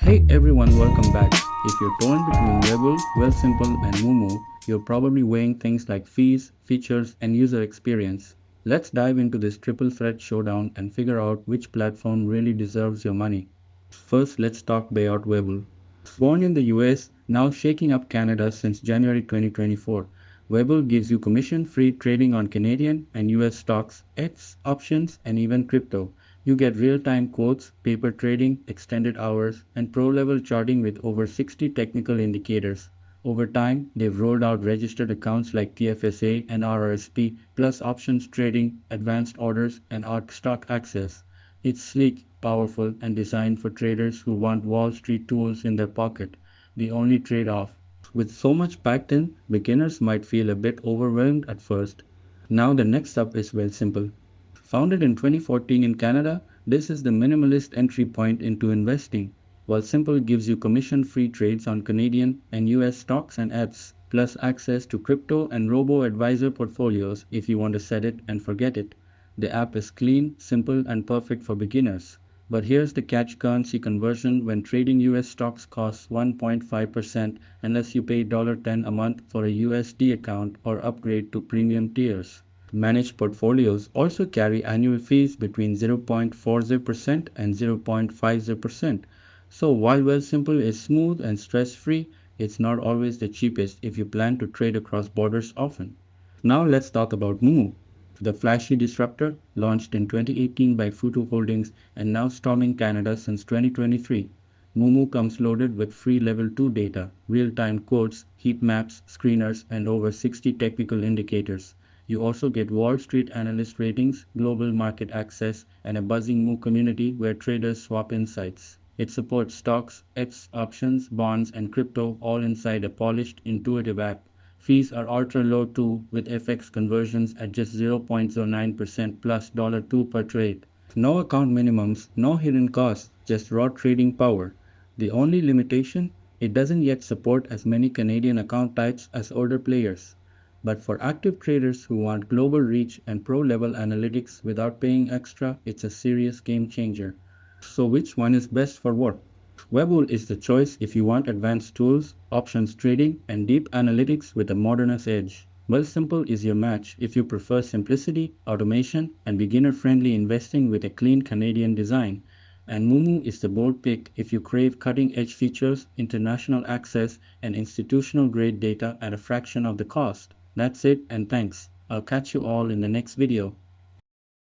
Hey everyone, welcome back. If you're torn between Webull, Wealthsimple, and moomoo, you're probably weighing things like fees, features, and user experience. Let's dive into this triple threat showdown and figure out which platform really deserves your money. First, let's talk about Webull. Born in the US, now shaking up Canada since January 2024, Webull gives you commission-free trading on Canadian and US stocks, ETFs, options, and even crypto. You get real-time quotes, paper trading, extended hours, and pro-level charting with over 60 technical indicators. Over time, they've rolled out registered accounts like TFSA and RRSP, plus options trading, advanced orders, and ARC stock access. It's sleek, powerful, and designed for traders who want Wall Street tools in their pocket. The only trade-off: with so much packed in, beginners might feel a bit overwhelmed at first. Now the next up is Wealthsimple. Founded in 2014 in Canada, this is the minimalist entry point into investing. Wealthsimple gives you commission-free trades on Canadian and US stocks and ETFs, plus access to crypto and robo-advisor portfolios if you want to set it and forget it. The app is clean, simple, and perfect for beginners. But here's the catch: currency conversion when trading US stocks costs 1.5% unless you pay $10 a month for a USD account or upgrade to premium tiers. Managed portfolios also carry annual fees between 0.40% and 0.50%. So while Wealthsimple is smooth and stress-free, it's not always the cheapest if you plan to trade across borders often. Now let's talk about moomoo. The flashy disruptor, launched in 2018 by Futu Holdings and now storming Canada since 2023. moomoo comes loaded with free level 2 data, real-time quotes, heat maps, screeners, and over 60 technical indicators. You also get Wall Street analyst ratings, global market access, and a buzzing Moo community where traders swap insights. It supports stocks, ETFs, options, bonds, and crypto all inside a polished, intuitive app. Fees are ultra low too, with FX conversions at just 0.09% plus $2 per trade. No account minimums, no hidden costs, just raw trading power. The only limitation: it doesn't yet support as many Canadian account types as older players. But for active traders who want global reach and pro-level analytics without paying extra, it's a serious game changer. So which one is best for what? Webull is the choice if you want advanced tools, options trading, and deep analytics with a modernist edge. Wealthsimple is your match if you prefer simplicity, automation, and beginner-friendly investing with a clean Canadian design. And moomoo is the bold pick if you crave cutting-edge features, international access, and institutional-grade data at a fraction of the cost. That's it, and thanks. I'll catch you all in the next video.